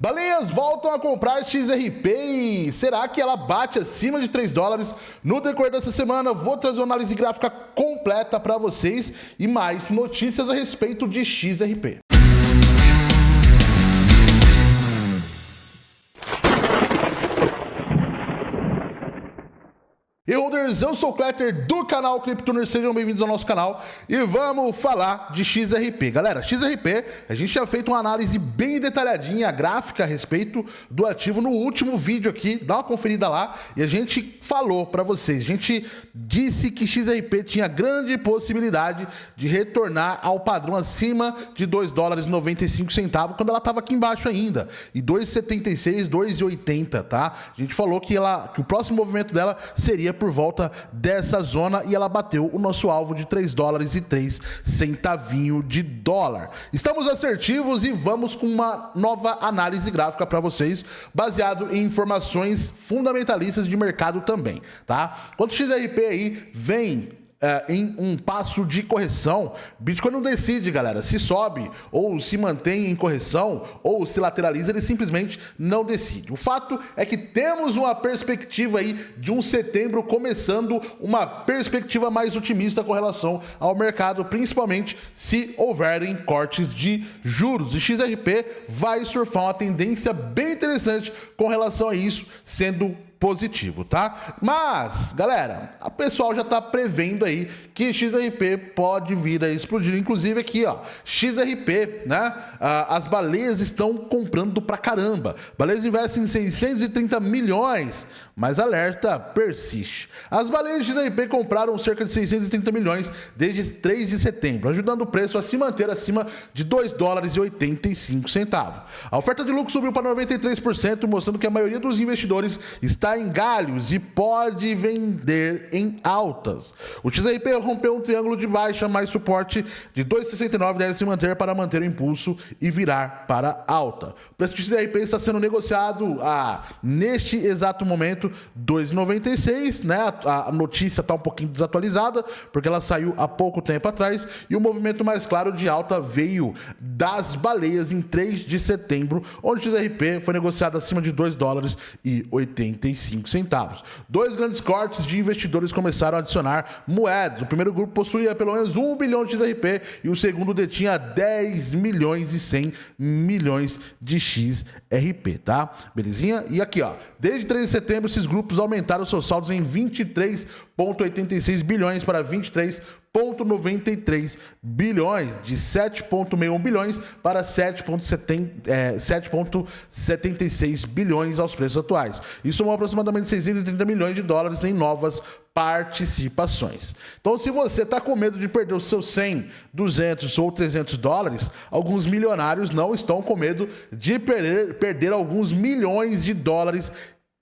Baleias voltam a comprar XRP e será que ela bate acima de 3 dólares? No decorrer dessa semana vou trazer uma análise gráfica completa para vocês e mais notícias a respeito de XRP. E holders, eu sou o Kletter do canal CryptoNerd, sejam bem-vindos ao nosso canal e vamos falar de XRP. Galera, XRP, a gente já feito uma análise bem detalhadinha, gráfica a respeito do ativo no último vídeo aqui, dá uma conferida lá e a gente falou para vocês, a gente disse que XRP tinha grande possibilidade de retornar ao padrão acima de 2 dólares e 95 centavos quando ela estava aqui embaixo ainda, e 2,76, 2,80, tá? A gente falou que o próximo movimento dela seria por volta dessa zona e ela bateu o nosso alvo de 3 dólares e 3 centavinho de dólar. Estamos assertivos e vamos com uma nova análise gráfica para vocês, baseado em informações fundamentalistas de mercado também, tá? Quando o XRP aí vem em um passo de correção, Bitcoin não decide, galera, se sobe ou se mantém em correção ou se lateraliza, ele simplesmente não decide. O fato é que temos uma perspectiva aí de um setembro começando, uma perspectiva mais otimista com relação ao mercado, principalmente se houverem cortes de juros. E XRP vai surfar uma tendência bem interessante com relação a isso, sendo positivo, tá? Mas, galera, o pessoal já tá prevendo aí que XRP pode vir a explodir. Inclusive aqui, ó, XRP, né? As baleias estão comprando pra caramba. Baleias investem em 630 milhões, mas alerta persiste. As baleias de XRP compraram cerca de 630 milhões desde 3 de setembro, ajudando o preço a se manter acima de 2 dólares e 85 centavos. A oferta de lucro subiu para 93%, mostrando que a maioria dos investidores está em galhos e pode vender em altas. O XRP rompeu um triângulo de baixa, mais suporte de 2,69 deve se manter para manter o impulso e virar para alta. O preço do XRP está sendo negociado neste exato momento 2,96, né? A notícia está um pouquinho desatualizada porque ela saiu há pouco tempo atrás e o movimento mais claro de alta veio das baleias em 3 de setembro, onde o XRP foi negociado acima de 2 dólares e 85 centavos. Dois grandes cortes de investidores começaram a adicionar moedas. O primeiro grupo possuía pelo menos 1 bilhão de XRP e o segundo detinha 10 milhões e 100 milhões de XRP, tá? Belezinha? E aqui, ó, desde 3 de setembro esses grupos aumentaram seus saldos em 23,86 bilhões para 23,93 bilhões, de 7,61 bilhões para 7,76 bilhões aos preços atuais. Isso somou aproximadamente 630 milhões de dólares em novas participações. Então, se você está com medo de perder os seus 100, 200 ou 300 dólares, alguns milionários não estão com medo de perder alguns milhões de dólares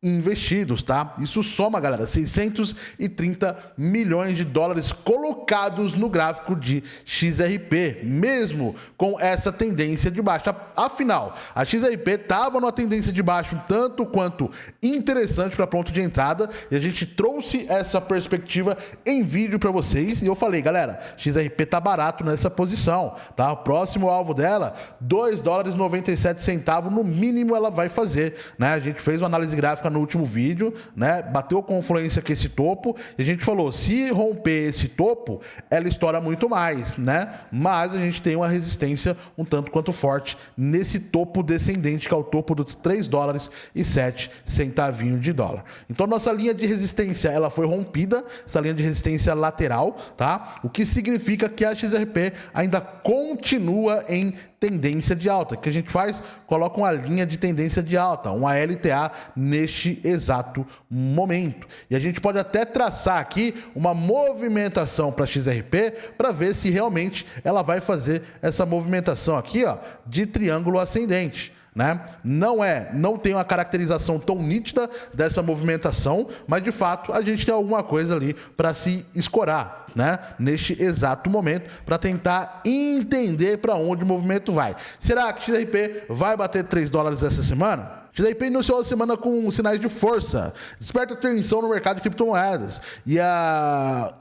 investidos, tá? Isso soma, galera, 630 milhões de dólares colocados no gráfico de XRP, mesmo com essa tendência de baixa. Afinal, a XRP estava numa tendência de baixo tanto quanto interessante para ponto de entrada e a gente trouxe essa perspectiva em vídeo para vocês e eu falei, galera, XRP tá barato nessa posição, tá? O próximo alvo dela, 2 dólares e 97 centavos no mínimo ela vai fazer, né? A gente fez uma análise gráfica no último vídeo, né? Bateu confluência com esse topo e a gente falou, se romper esse topo, ela estoura muito mais, né? Mas a gente tem uma resistência um tanto quanto forte nesse topo descendente, que é o topo dos 3 dólares e 7 centavinho de dólar. Então nossa linha de resistência, ela foi rompida, essa linha de resistência lateral, tá? O que significa que a XRP ainda continua em tendência de alta. O que a gente faz? Coloca uma linha de tendência de alta, uma LTA neste exato momento. E a gente pode até traçar aqui uma movimentação para XRP para ver se realmente ela vai fazer essa movimentação aqui, ó, de triângulo ascendente. Né? Não tem uma caracterização tão nítida dessa movimentação, mas de fato a gente tem alguma coisa ali para se escorar, né? Neste exato momento, para tentar entender para onde o movimento vai. Será que XRP vai bater 3 dólares essa semana? XRP iniciou a semana com sinais de força, desperta atenção no mercado de criptomoedas e a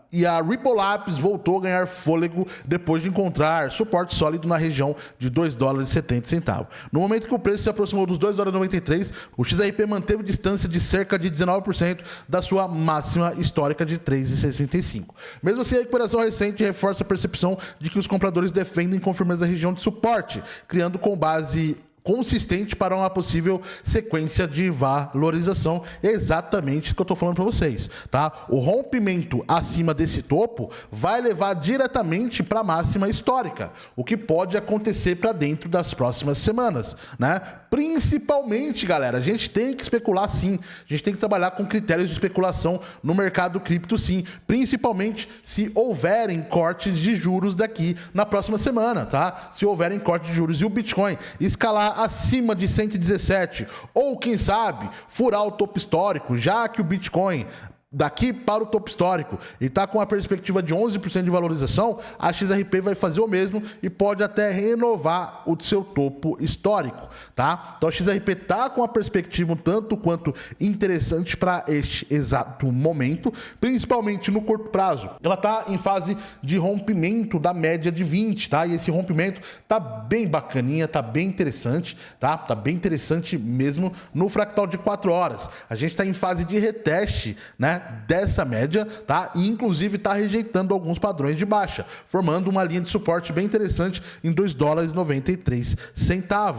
Ripple Labs voltou a ganhar fôlego depois de encontrar suporte sólido na região de $2,70. No momento que o preço se aproximou dos $2,93, o XRP manteve distância de cerca de 19% da sua máxima histórica de 3,65. Mesmo assim, a recuperação recente reforça a percepção de que os compradores defendem com firmeza a região de suporte, criando com base consistente para uma possível sequência de valorização. É exatamente isso que eu estou falando para vocês, tá? O rompimento acima desse topo vai levar diretamente para a máxima histórica, o que pode acontecer para dentro das próximas semanas, né? Principalmente, galera, a gente tem que especular sim, a gente tem que trabalhar com critérios de especulação no mercado cripto sim, principalmente se houverem cortes de juros daqui na próxima semana, tá? Se houverem cortes de juros e o Bitcoin escalar acima de 117, ou quem sabe furar o topo histórico, já que o Bitcoin daqui para o topo histórico e está com a perspectiva de 11% de valorização, a XRP vai fazer o mesmo e pode até renovar o seu topo histórico, tá? Então a XRP está com a perspectiva um tanto quanto interessante para este exato momento, principalmente no curto prazo. Ela está em fase de rompimento da média de 20, tá? E esse rompimento tá bem bacaninha, tá bem interessante, tá? Tá bem interessante mesmo no fractal de 4 horas. A gente está em fase de reteste, né, dessa média, tá? E inclusive está rejeitando alguns padrões de baixa, formando uma linha de suporte bem interessante em $2,93.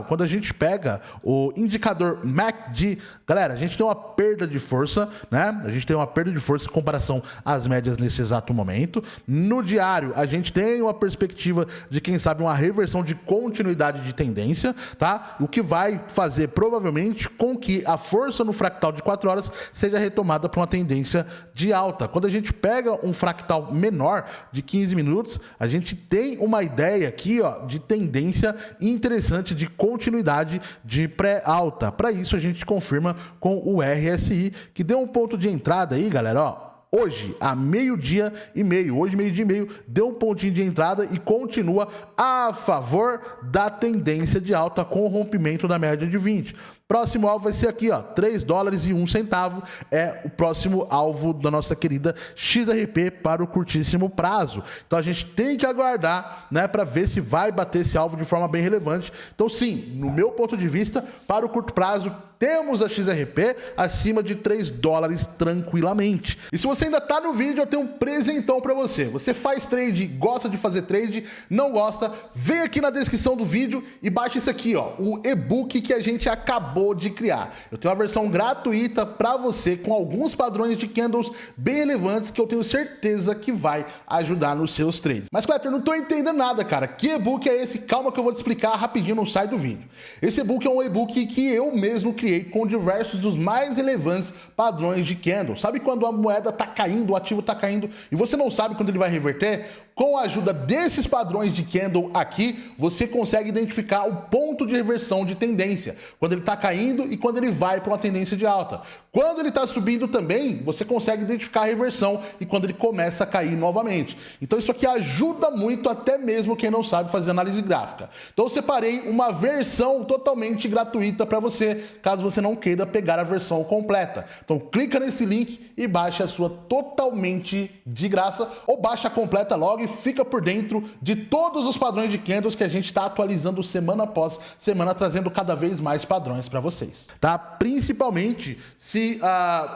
Quando a gente pega o indicador MACD, galera, a gente tem uma perda de força, né? A gente tem uma perda de força em comparação às médias nesse exato momento. No diário, a gente tem uma perspectiva de, quem sabe, uma reversão de continuidade de tendência, tá? O que vai fazer provavelmente com que a força no fractal de 4 horas seja retomada para uma tendência de alta. Quando a gente pega um fractal menor de 15 minutos, a gente tem uma ideia aqui, ó, de tendência interessante de continuidade de pré-alta. Para isso a gente confirma com o RSI, que deu um ponto de entrada aí, galera, ó. Hoje, a meio-dia e meio, deu um pontinho de entrada e continua a favor da tendência de alta com o rompimento da média de 20. Próximo alvo vai ser aqui, ó, $3,01 é o próximo alvo da nossa querida XRP para o curtíssimo prazo. Então a gente tem que aguardar, né, para ver se vai bater esse alvo de forma bem relevante. Então sim, no meu ponto de vista, para o curto prazo, temos a XRP acima de $3 tranquilamente. E se você ainda tá no vídeo, eu tenho um presentão para você. Você faz trade, gosta de fazer trade, não gosta, vem aqui na descrição do vídeo e baixa isso aqui, ó, o e-book que a gente acabou de criar. Eu tenho uma versão gratuita para você com alguns padrões de candles bem relevantes que eu tenho certeza que vai ajudar nos seus trades. Mas, Kleber, não tô entendendo nada, cara. Que e-book é esse? Calma que eu vou te explicar rapidinho, não sai do vídeo. Esse e-book é um e-book que eu mesmo criei com diversos dos mais relevantes padrões de candle. Sabe quando a moeda tá caindo, o ativo tá caindo e você não sabe quando ele vai reverter? Com a ajuda desses padrões de candle aqui, você consegue identificar o ponto de reversão de tendência, quando ele está caindo e quando ele vai para uma tendência de alta. Quando ele está subindo também, você consegue identificar a reversão e quando ele começa a cair novamente. Então isso aqui ajuda muito até mesmo quem não sabe fazer análise gráfica. Então eu separei uma versão totalmente gratuita para você, caso você não queira pegar a versão completa. Então clica nesse link e baixa a sua totalmente de graça, ou baixa a completa logo e fica por dentro de todos os padrões de candles que a gente está atualizando semana após semana, trazendo cada vez mais padrões para vocês, tá? Principalmente se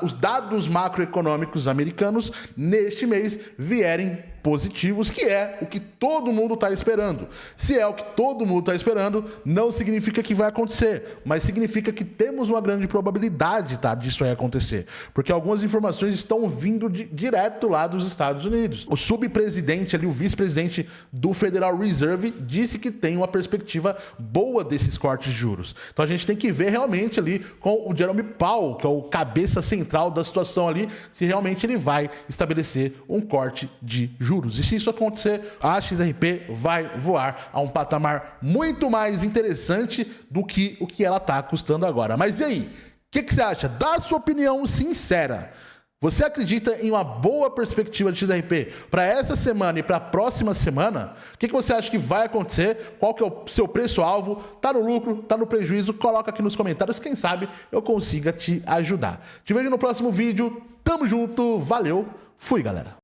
os dados macroeconômicos americanos neste mês vierem positivos, que é o que todo mundo está esperando. Se é o que todo mundo está esperando, não significa que vai acontecer, mas significa que temos uma grande probabilidade, tá, disso aí acontecer, porque algumas informações estão vindo direto lá dos Estados Unidos. O subpresidente ali, o vice-presidente do Federal Reserve, disse que tem uma perspectiva boa desses cortes de juros. Então a gente tem que ver realmente ali com o Jerome Powell, que é o cabeça central da situação ali, se realmente ele vai estabelecer um corte de juros. E se isso acontecer, a XRP vai voar a um patamar muito mais interessante do que o que ela está custando agora. Mas e aí? O que você acha? Dá a sua opinião sincera. Você acredita em uma boa perspectiva de XRP para essa semana e para a próxima semana? O que você acha que vai acontecer? Qual que é o seu preço-alvo? Tá no lucro? Tá no prejuízo? Coloca aqui nos comentários, quem sabe eu consiga te ajudar. Te vejo no próximo vídeo. Tamo junto, valeu, fui galera!